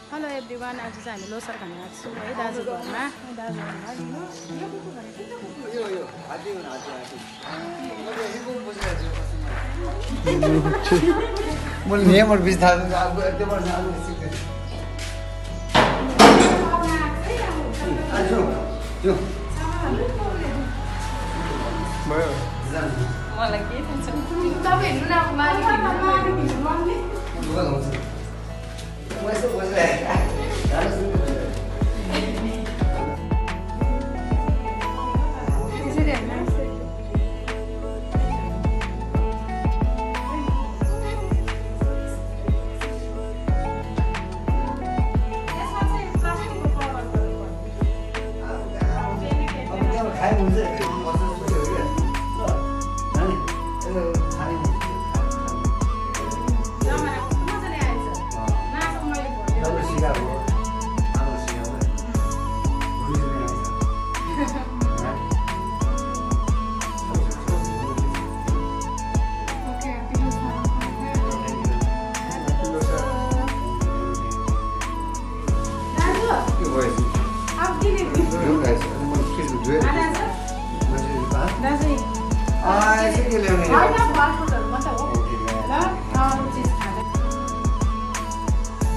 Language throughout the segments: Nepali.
हेलो एभ्रिवान, आज चाहिँ हामी लोसार खान आएको छौँ है दाजुको घरमा। मलाई के थाहा छ तपाईँ हेर्नु न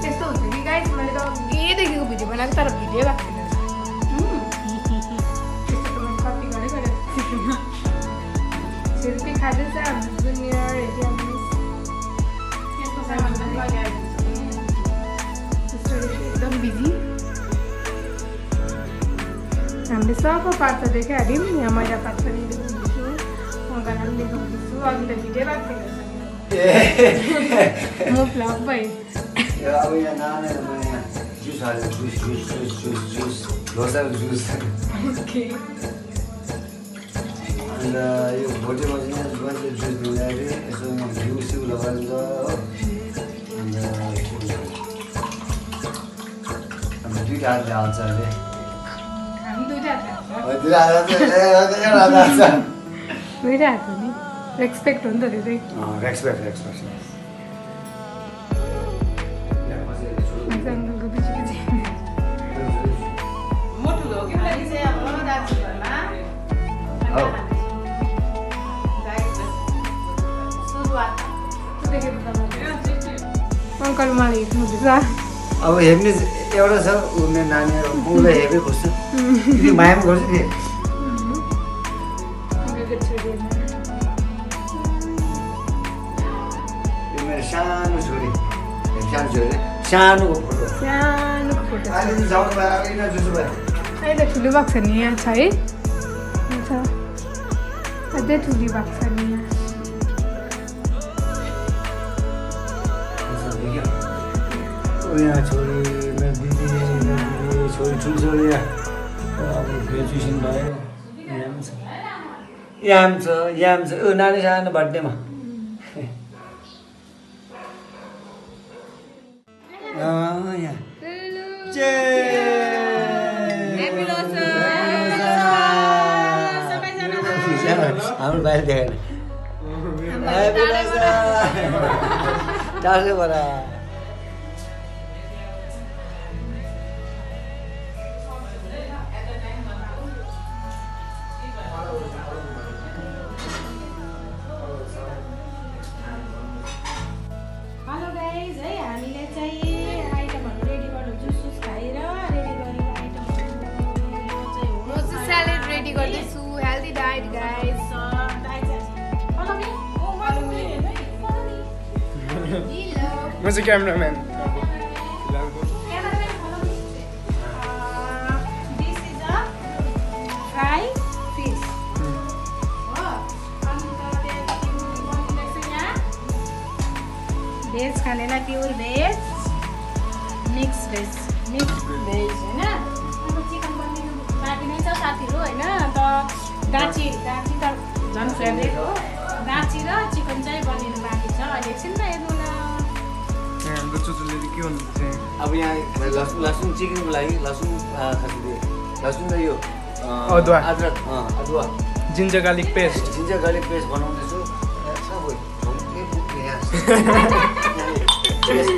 त्यस्तो हुन्छ कि गाइस, मैले त अघिदेखिको भिडियो बनाएको तर भिडियो भएको थिएन। त्यस्तो त मैले कति गरेको छुर्पी खाँदैछ हाम्रो जुनियर एकदम बिजी। हामीले सबको पार्ट त देखाइहाल्यौँ, यहाँ मैला पार्ट पनि देखाउँदैछु, मगाना पनि देखाउँदैछु। अघि त भिडियो भएको थिएन, म भ्लग भएँ। अब यहाँ नानेर म यहाँ जुस हालेर जुस लोसारको जुस। अन्त यो भोटेमा चाहिँ मान्छे जुस दिँदाखेरि यसो घिउ सिउ लगाएर हो। अन्त दुईवटा हातले हाल्छ अरे। दुईवटा हात हो नि, रेस्पेक्ट हो नि त धेरै। रेस्पेक्ट अङ्कल मलाई हेर्नुहुँदैछ। अब हेर्ने एउटा छ उनीहरू नानीहरू उसलाई हेर्दै खोज्छ, त्यो माया पनि गर्छ नि। यो मेरो सानो छोरी सानोको फोटो अहिले जाउँ अहिले जुसो भयो। अहिले ठुलो भएको छ नि यहाँ छ है, अझै ठुलो भएको छ नि यहाँ। यहाँ छोरी मेरो दिदी छोरी ठुलो छोरी अब ग्रेजुएसन भयो। याम छ नानी सानो बर्थडेमा हाम्रो बाहिर देखेन टाढोबाट। रेडी गर्दैछु हेल्दी डाइट गाइस। म चाहिँ cameraman. This is a fried fish. Veg खानेलाई प्योर भेज, मिक्स भेज होइन। अब चिकन बनिनु बाँकी नै छ साथीहरू होइन। त गाची त झन् फेभरेट हो। गाची र चिकन चाहिँ बनिनु बाँकी छ। अहिले एकछिन त हेर्नु न। हाम्रो चुचुले के भन्नुहुन्छ? अब यहाँ लसुन चिकनको लागि लसुन र यो अदुवा जिन्जर गार्लिक पेस्ट बनाउँदैछु।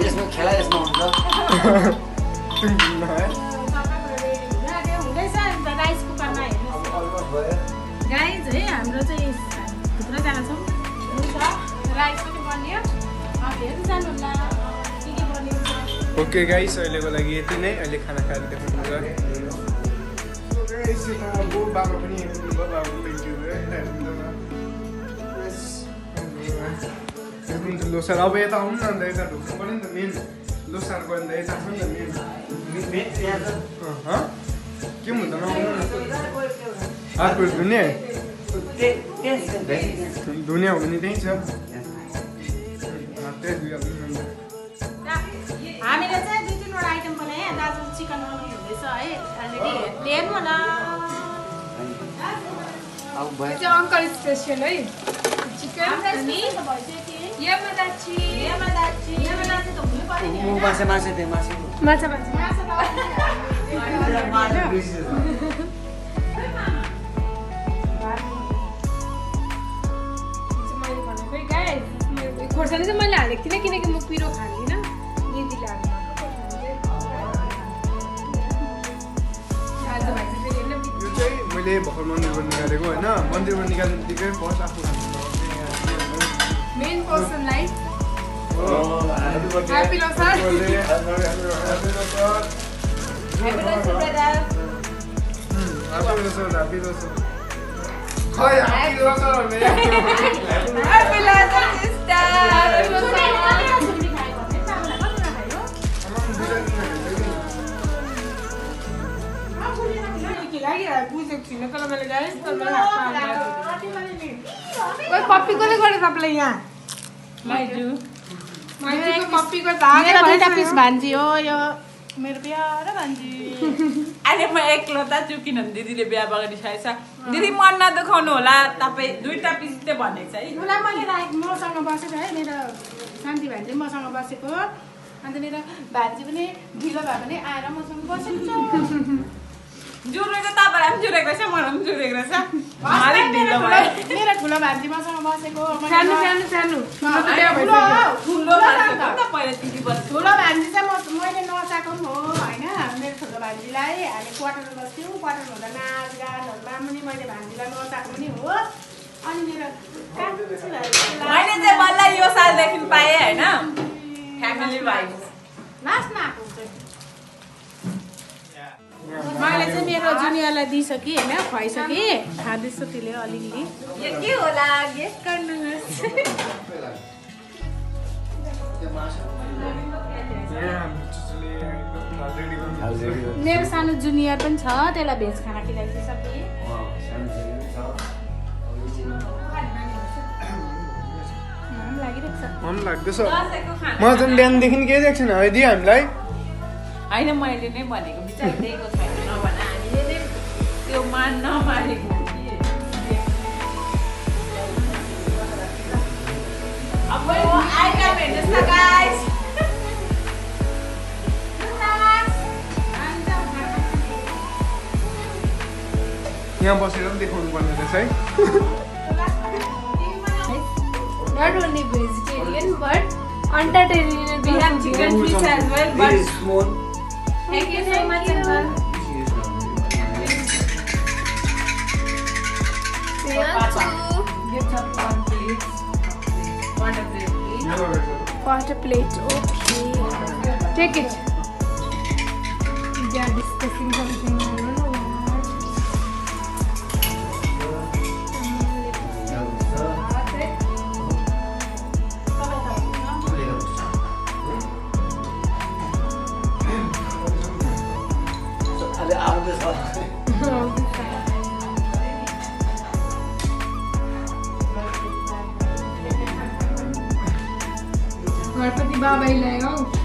यसमा खेला यसमा हुन्छ। हुँदैछ राइस कुकरमा हेर्नुहोस् गाइज है हाम्रो चाहिँ थुप्रैजना छौँ हुन्छ राइस पनि बन्यो हेर्नु जानुहुला के बन्यो ओके गाइस अहिलेको लागि यति नै अहिले खाना खाएर देखाउनुहुन्छ बाबा पनि लोसार अब यता आउनु न अन्त यता ढुक्नु पऱ्यो नि त मेन लोसार गयो भने त यता छ नि त मेन के हुन्छ नआउनु न हातको धुने धुने हो भने त्यहीँ छ त्यही धुइहाल्नु नि हामीले चाहिँ 2-3 वटा आइटम बनाएँ दाजु चिकन बनाउनु हुँदैछ है अलरेडी हेर्नु होला त्यो अङ्कल स्पेसल है चिकन अनि यमदाची त हुनु पर्यो नि माछा माछा दे माछा माछा माछा त खोर्सानी चाहिँ मैले हालेको थिइनँ किनकि म पिरो खाँदिनँ दिदीले यो चाहिँ मैले भर्खर मन्दिरबाट निकालेको होइन मन्दिरबाट निकाल्ने बित्तिकै फर्स्ट आफू मेन पर्सनलाई ह्यापी लोसार बुझेको छुइनँ तर मैले गाइस पप्पी कसले गर्यो तपाईँलाई यहाँ माइजूको पप्पीको मेरो दुईटा पिस भान्जी हो यो मेरो प्यारो भान्जी अहिले म एक्लो त छु किनभने दिदीले बिहा गरिसकेको छ दिदी मन नदुखाउनु होला तपाईँ 2टा पिस चाहिँ भनेको छ है उसलाई मैले राखेको मसँग बसेको है मेरो शान्ति भान्जी मसँग बसेको अन्त मेरो भान्जी पनि ढिलो भए पनि आएर मसँग बसेको छ जुरेको तपाईँलाई पनि जुरेको रहेछ मलाई पनि जुरेको रहेछ अलिक ढिलो भयो मेरो ठुलो भान्जी मसँग बसेको सानो ठुलो भान्जी त पहिला दिदी बस्छु ठुलो भान्जी चाहिँ मैले नचाएको पनि हो होइन मेरो ठुलो भान्जीलाई हामी क्वार्टर बस्थ्यौँ क्वार्टर हुँदा नाचगानहरूमा पनि मैले भान्जीलाई नचाएको पनि हो अनि मेरो मैले चाहिँ बल्ल यो सालदेखि पाएँ होइन फ्यामिली भाइ नाच्न आएको हुन्छ मैले चाहिँ मेरो जुनियरलाई दिइसकेँ होइन खुवाइसकेँ खाँदैछु त्यसले अलिअलि यो के होला गेस्ट गर्नुहोस् मेरो सानो जुनियर पनि छ त्यसलाई भेज खाना खिलाइसकेँ मन लाग्दैछ म त बिहानदेखि केही देख्छ न है दियो हामीलाई होइन मैले नै भनेको विचार दिएको छैन नभने हामीले नै त्यो नमानेको अब आइटम हेर्नुहोस् न गाइस यहाँ बसेर पनि देखाउनु पर्ने रहेछ है Not only vegetarian but entertaining. We have chicken fish as well. But thank you so much, uncle. Get up 1 plate. Quarter plate, please. Quarter plate, okay. Take it. We are discussing something. I don't know what. Ganapati बाबा ही लाएगा ओके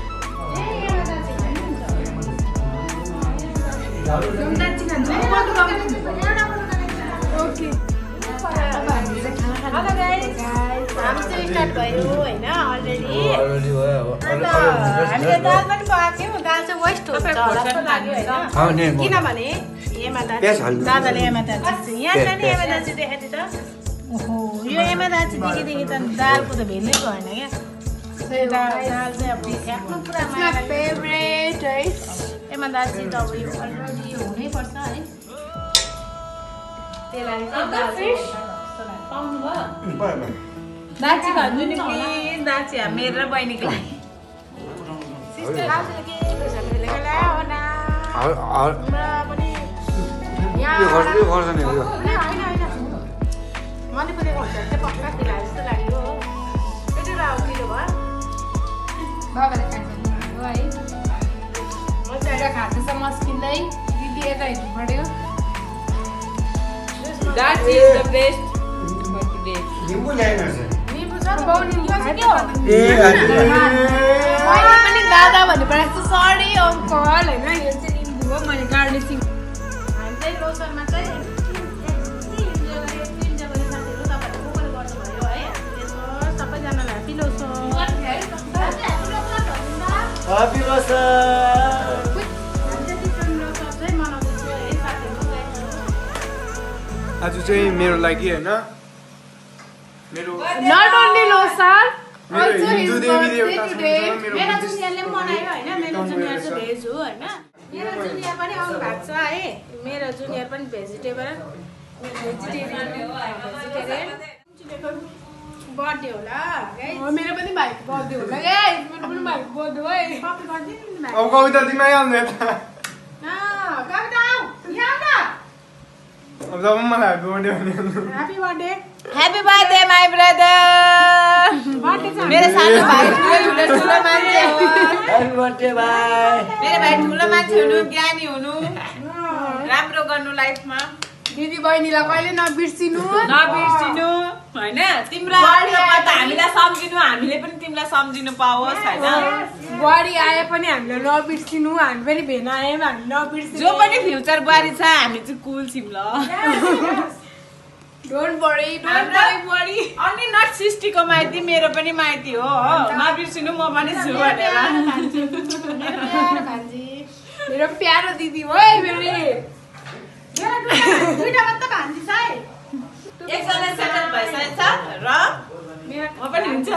हेलो गाइस हामी चाहिँ स्टार्ट भयो हैन अलरेडी हामीले दाल पनि पकाएको थियौँ दाल चाहिँ वेस्ट हुन्छ होला जस्तो लाग्यो हैन किनभने एमा दादाले एमा दाजु यहाँ नि एमा दाजु देखाइदियो त ओहो यो एमा दाजु देखिदेखि त दालको त भेल्नै भएन क्या दाल चाहिँ अब फ्याक्नु पुरा फेभरेट है बर्थडेमा दाजी त अब यो अलरेडी हुनैपर्छ है त्यसलाई पाउनु भयो दाची भन्नु नि प्लिज दाची मेरो र बहिनीको लागि सिस्टर दाजुले के भेलेको ल्यायो न पनि यो गर्छ नि यो होइन मणिपुरको हुन्छ चाहिँ पक्का खिलायो जस्तो लाग्यो हो त्यति बेला किलो भयो बाबाले खान्छ हो है म चाहिँ खाँदैछ मस्किँदै दिदी यता हिँड्नु पऱ्यो दाची is the best for today निम्बु ल्याएन निम्बु छ बाउ निम्बु चाहिँ के हो ए मैले पनि दादा भनेपछि सरी अङ्कल होइन यो चाहिँ निम्बु हो मैले गार्निसिङ हामी चाहिँ लोसरमा चाहिँ Happy आज चाहिँ मेरो लागि होइन मेरो Not only Losar, मेरो also his हिन्दू देवी birthday देवता today. मेरो मेरो बुद्धिस्ट जुनियरले पनि मनायो होइन मेरो जुनियर चाहिँ भेज हो होइन मेरो जुनियर पनि आउनु भएको छ है मेरो जुनियर पनि भेजिटेरियन बर्थडे होला मेरो पनि भाइको बर्थडे होला गाइस मेरो पनि भाइको बर्थडे हो है कपी गरिदिनु नि भाइ अब कविता तिमीलाई हाल्नु यता कविता आऊ यहाँ न अब जब मलाई बर्थडे भने happy birthday happy birthday my brother birthday चाहिँ मेरो सानो भाइ ठुलो मान्छे हो Happy birthday, bye. मेरो भाइ ठुलो मान्छे हुनु ज्ञानी हुनु राम्रो गर्नु लाइफमा दिदी बहिनीलाई कहिले नबिर्सिनु नबिर्सिनु होइन तिम्रो हामीलाई सम्झिनु हामीले पनि तिमीलाई सम्झिनु पाओस् होइन बुहारी आए पनि हामीलाई नबिर्सिनु हामी पनि भेन आए पनि हामी नबिर्सिनु जो पनि फ्युचर बुहारी छ हामी चाहिँ कुल छौँ ल डोन्ट वरी बुहारी अनि नट सृष्टिको माइती मेरो पनि माइती हो नबिर्सिनु म पनि छु भनेर मेरो प्यारो दिदी हो है मेरो दुईटा मात्र भान्जी छ है एकजना सेटल भइसकेको छ र म पनि हुन्छ